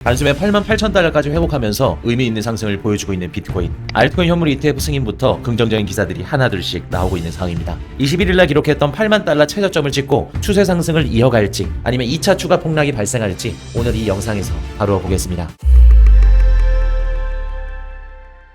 단숨에 88,000달러까지 회복하면서 의미 있는 상승을 보여주고 있는 비트코인. 알트코인 현물 ETF 승인부터 긍정적인 기사들이 하나둘씩 나오고 있는 상황입니다. 21일날 기록했던 8만 달러 최저점을 찍고 추세 상승을 이어갈지 아니면 2차 추가 폭락이 발생할지 오늘 이 영상에서 다루어보겠습니다.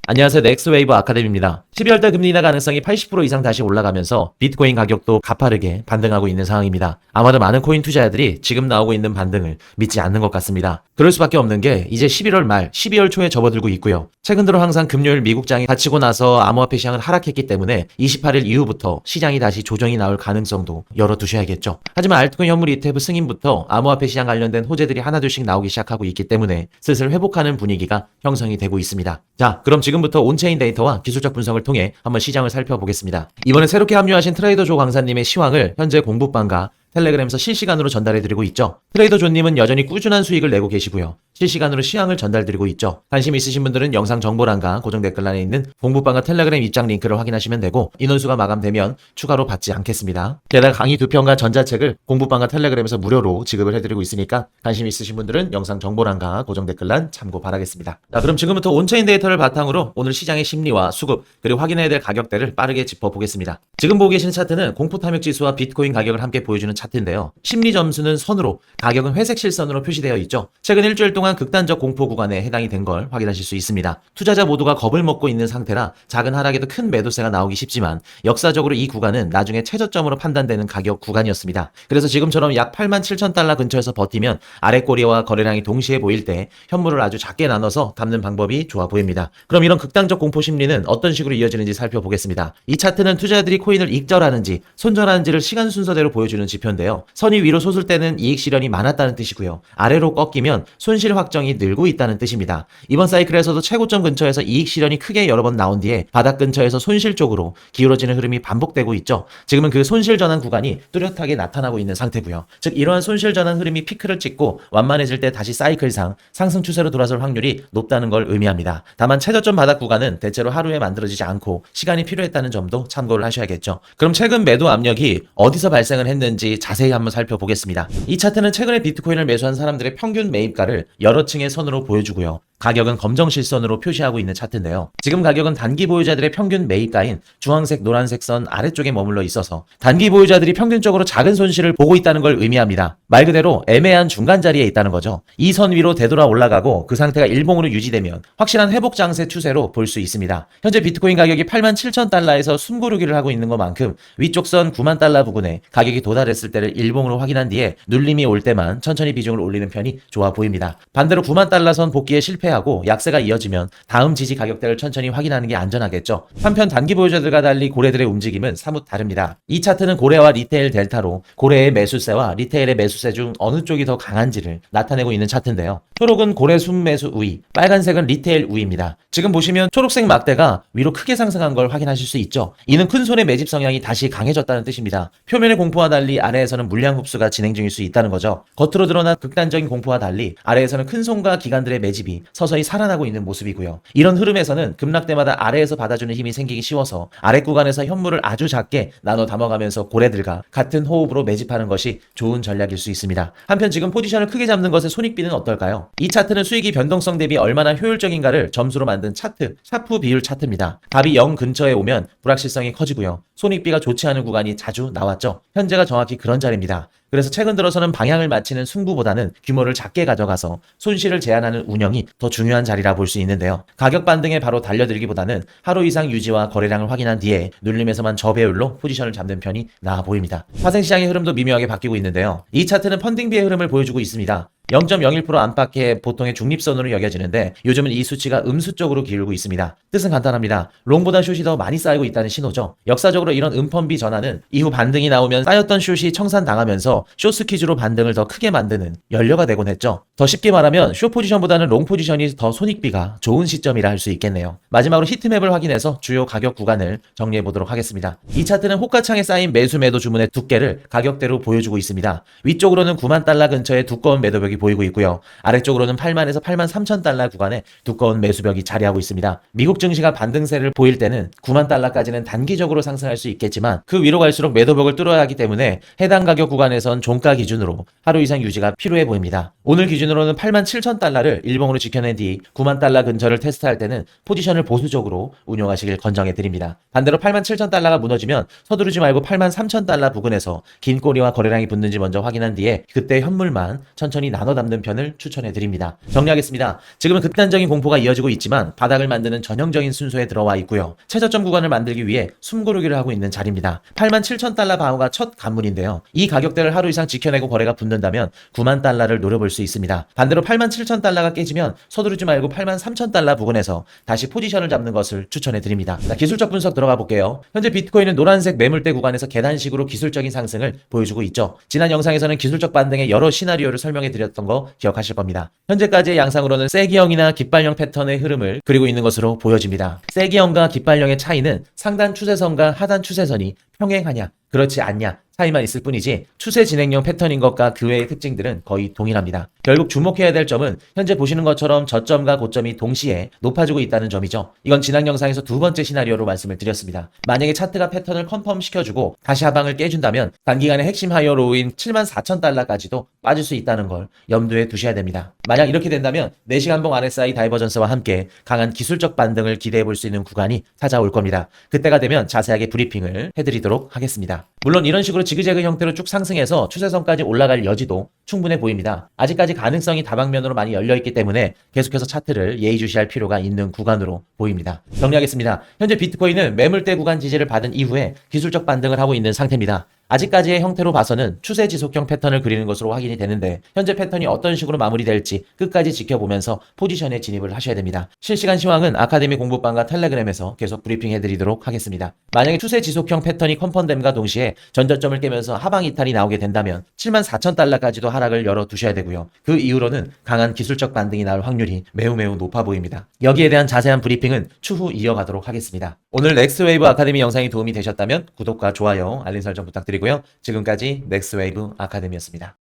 안녕하세요. 넥스웨이브 아카데미입니다. 12월달 금리 인하 가능성이 80% 이상 다시 올라가면서 비트코인 가격도 가파르게 반등하고 있는 상황입니다. 아마도 많은 코인 투자자들이 지금 나오고 있는 반등을 믿지 않는 것 같습니다. 그럴 수밖에 없는 게 이제 11월 말, 12월 초에 접어들고 있고요. 최근 들어 항상 금요일 미국장이 닫히고 나서 암호화폐 시장은 하락했기 때문에 28일 이후부터 시장이 다시 조정이 나올 가능성도 열어두셔야겠죠. 하지만 알트코인 현물 ETF 승인부터 암호화폐 시장 관련된 호재들이 하나둘씩 나오기 시작하고 있기 때문에 슬슬 회복하는 분위기가 형성이 되고 있습니다. 자, 그럼 지금부터 온체인 데이터와 기술적 분석을 통해 한번 시장을 살펴보겠습니다. 이번에 새롭게 합류하신 트레이더 조 강사님의 시황을 현재 공부방과 텔레그램에서 실시간으로 전달해드리고 있죠. 트레이더 조님은 여전히 꾸준한 수익을 내고 계시고요. 실시간으로 시황을 전달드리고 있죠. 관심 있으신 분들은 영상 정보란과 고정 댓글란에 있는 공부방과 텔레그램 입장 링크를 확인하시면 되고 인원수가 마감되면 추가로 받지 않겠습니다. 게다가 강의 2편과 전자책을 공부방과 텔레그램에서 무료로 지급을 해드리고 있으니까 관심 있으신 분들은 영상 정보란과 고정 댓글란 참고 바라겠습니다. 자, 그럼 지금부터 온체인 데이터를 바탕으로 오늘 시장의 심리와 수급 그리고 확인해야 될 가격대를 빠르게 짚어보겠습니다. 지금 보고 계시는 차트는 공포탐욕지수와 비트코인 가격을 함께 보여주는 차트인데요. 심리 점수는 선으로, 가격은 회색 실선으로 표시되어 있죠. 최근 일주일 동안 극단적 공포 구간에 해당이 된 걸 확인하실 수 있습니다. 투자자 모두가 겁을 먹고 있는 상태라 작은 하락에도 큰 매도세가 나오기 쉽지만 역사적으로 이 구간은 나중에 최저점으로 판단되는 가격 구간이었습니다. 그래서 지금처럼 약 87,000달러 근처에서 버티면 아랫꼬리와 거래량이 동시에 보일 때 현물을 아주 작게 나눠서 담는 방법이 좋아 보입니다. 그럼 이런 극단적 공포 심리는 어떤 식으로 이어지는지 살펴보겠습니다. 이 차트는 투자자들이 코인을 익절하는지 손절하는지를 시간 순서대로 보여주는 지표인데요. 선이 위로 솟을 때는 이익 실현이 많았다는 뜻이고요. 아래로 꺾이면 손실 확정이 늘고 있다는 뜻입니다. 이번 사이클에서도 최고점 근처에서 이익 실현이 크게 여러 번 나온 뒤에 바닥 근처에서 손실 쪽으로 기울어지는 흐름이 반복되고 있죠. 지금은 그 손실 전환 구간이 뚜렷하게 나타나고 있는 상태고요. 즉 이러한 손실 전환 흐름이 피크를 찍고 완만해질 때 다시 사이클상 상승 추세로 돌아설 확률이 높다는 걸 의미합니다. 다만 최저점 바닥 구간은 대체로 하루에 만들어지지 않고 시간이 필요했다는 점도 참고를 하셔야겠죠. 그럼 최근 매도 압력이 어디서 발생을 했는지 자세히 한번 살펴보겠습니다. 이 차트는 최근에 비트코인을 매수한 사람들의 평균 매입가를 여러 층의 선으로 보여주고요. 가격은 검정 실선으로 표시하고 있는 차트인데요. 지금 가격은 단기 보유자들의 평균 매입가인 주황색, 노란색 선 아래쪽에 머물러 있어서 단기 보유자들이 평균적으로 작은 손실을 보고 있다는 걸 의미합니다. 말 그대로 애매한 중간 자리에 있다는 거죠. 이 선 위로 되돌아 올라가고 그 상태가 일봉으로 유지되면 확실한 회복 장세 추세로 볼 수 있습니다. 현재 비트코인 가격이 87,000달러에서 숨고르기를 하고 있는 것만큼 위쪽 선 9만 달러 부근에 가격이 도달했을 때를 일봉으로 확인한 뒤에 눌림이 올 때만 천천히 비중을 올리는 편이 좋아 보입니다. 반대로 9만 달러 선 복귀에 실패하고 약세가 이어지면 다음 지지 가격대를 천천히 확인하는 게 안전하겠죠. 한편 단기 보유자들과 달리 고래들의 움직임은 사뭇 다릅니다. 이 차트는 고래와 리테일 델타로 고래의 매수세와 리테일의 매수세 중 어느 쪽이 더 강한지를 나타내고 있는 차트인데요. 초록은 고래 순매수 우위, 빨간색은 리테일 우위입니다. 지금 보시면 초록색 막대가 위로 크게 상승한 걸 확인하실 수 있죠. 이는 큰손의 매집 성향이 다시 강해졌다는 뜻입니다. 표면의 공포와 달리 아래에서는 물량 흡수가 진행 중일 수 있다는 거죠. 겉으로 드러난 극단적인 공포와 달리 아래에서는 큰손과 기관들의 매집이 서서히 살아나고 있는 모습이고요. 이런 흐름에서는 급락대마다 아래에서 받아주는 힘이 생기기 쉬워서 아래 구간에서 현물을 아주 작게 나눠 담아가면서 고래들과 같은 호흡으로 매집하는 것이 좋은 전략일 수 있습니다. 한편 지금 포지션을 크게 잡는 것의 손익비는 어떨까요? 이 차트는 수익이 변동성 대비 얼마나 효율적인가를 점수로 만든 차트, 샤프 비율 차트입니다. 답이 0 근처에 오면 불확실성이 커지고요. 손익비가 좋지 않은 구간이 자주 나왔죠. 현재가 정확히 그런 자리입니다. 그래서 최근 들어서는 방향을 맞추는 승부보다는 규모를 작게 가져가서 손실을 제한하는 운영이 더 중요한 자리라 볼 수 있는데요. 가격 반등에 바로 달려들기보다는 하루 이상 유지와 거래량을 확인한 뒤에 눌림에서만 저배율로 포지션을 잡는 편이 나아 보입니다. 화생시장의 흐름도 미묘하게 바뀌고 있는데요. 이 차트는 펀딩비의 흐름을 보여주고 있습니다. 0.01% 안팎의 보통의 중립선으로 여겨지는데 요즘은 이 수치가 음수 쪽으로 기울고 있습니다. 뜻은 간단합니다. 롱보다 숏이 더 많이 쌓이고 있다는 신호죠. 역사적으로 이런 음펀비 전환은 이후 반등이 나오면 쌓였던 숏이 청산당하면서 숏 스퀴즈로 반등을 더 크게 만드는 연료가 되곤 했죠. 더 쉽게 말하면 숏 포지션보다는 롱 포지션이 더 손익비가 좋은 시점이라 할 수 있겠네요. 마지막으로 히트맵을 확인해서 주요 가격 구간을 정리해 보도록 하겠습니다. 이 차트는 호가창에 쌓인 매수 매도 주문의 두께를 가격대로 보여주고 있습니다. 위쪽으로는 9만 달러 근처의 두꺼운 매도벽이 가격이 보이고 있고요. 아래쪽으로는 8만에서 8만 3천 달러 구간에 두꺼운 매수벽이 자리하고 있습니다. 미국 증시가 반등세를 보일 때는 9만 달러까지는 단기적으로 상승할 수 있겠지만 그 위로 갈수록 매도벽을 뚫어야 하기 때문에 해당 가격 구간에선 종가 기준으로 하루 이상 유지가 필요해 보입니다. 오늘 기준으로는 8만 7천 달러를 일봉으로 지켜낸 뒤 9만 달러 근처를 테스트할 때는 포지션을 보수적으로 운용하시길 권장해 드립니다. 반대로 8만 7천 달러가 무너지면 서두르지 말고 8만 3천 달러 부근에서 긴 꼬리와 거래량이 붙는지 먼저 확인한 뒤에 그때 현물만 천천히 나눠 담는 편을 추천해 드립니다. 정리하겠습니다. 지금은 극단적인 공포가 이어지고 있지만 바닥을 만드는 전형적인 순서에 들어와 있고요. 최저점 구간을 만들기 위해 숨고르기를 하고 있는 자리입니다. 8만 7천 달러 방어가 첫 관문인데요. 이 가격대를 하루 이상 지켜내고 거래가 붙는다면 9만 달러를 노려볼 수 있습니다. 반대로 8만 7천 달러가 깨지면 서두르지 말고 8만 3천 달러 부근에서 다시 포지션을 잡는 것을 추천해 드립니다. 자, 기술적 분석 들어가 볼게요. 현재 비트코인은 노란색 매물대 구간에서 계단식으로 기술적인 상승을 보여주고 있죠. 지난 영상에서는 기술적 반등의 여러 시나리오를 설명해 드렸던 거 기억하실 겁니다. 현재까지의 양상으로는 세기형이나 깃발형 패턴의 흐름을 그리고 있는 것으로 보여집니다. 세기형과 깃발형의 차이는 상단 추세선과 하단 추세선이 평행하냐 그렇지 않냐 차이만 있을 뿐이지 추세 진행형 패턴인 것과 그 외의 특징들은 거의 동일합니다. 결국 주목해야 될 점은 현재 보시는 것처럼 저점과 고점이 동시에 높아지고 있다는 점이죠. 이건 지난 영상에서 두 번째 시나리오로 말씀을 드렸습니다. 만약에 차트가 패턴을 컨펌 시켜주고 다시 하방을 깨준다면 단기간의 핵심 하이어 로우인 7만 4천 달러까지도 빠질 수 있다는 걸 염두에 두셔야 됩니다. 만약 이렇게 된다면 4시간봉 RSI 다이버전스와 함께 강한 기술적 반등을 기대해 볼 수 있는 구간이 찾아올 겁니다. 그때가 되면 자세하게 브리핑을 해드리도록 하겠습니다. 물론 이런 식으로 지그재그 형태로 쭉 상승해서 추세선까지 올라갈 여지도 충분해 보입니다. 아직까지 가능성이 다방면으로 많이 열려있기 때문에 계속해서 차트를 예의주시할 필요가 있는 구간으로 보입니다. 정리하겠습니다. 현재 비트코인은 매물대 구간 지지를 받은 이후에 기술적 반등을 하고 있는 상태입니다. 아직까지의 형태로 봐서는 추세 지속형 패턴을 그리는 것으로 확인이 되는데 현재 패턴이 어떤 식으로 마무리될지 끝까지 지켜보면서 포지션에 진입을 하셔야 됩니다. 실시간 시황은 아카데미 공부방과 텔레그램에서 계속 브리핑해드리도록 하겠습니다. 만약에 추세 지속형 패턴이 컨펌됨과 동시에 전저점을 깨면서 하방 이탈이 나오게 된다면 7만 4천 달러까지도 하락을 열어두셔야 되고요. 그 이후로는 강한 기술적 반등이 나올 확률이 매우 높아 보입니다. 여기에 대한 자세한 브리핑은 추후 이어가도록 하겠습니다. 오늘 넥스웨이브 아카데미 영상이 도움이 되셨다면 구독과 좋아요, 알림 설정 부탁드립니다. 지금까지 넥스웨이브 아카데미였습니다.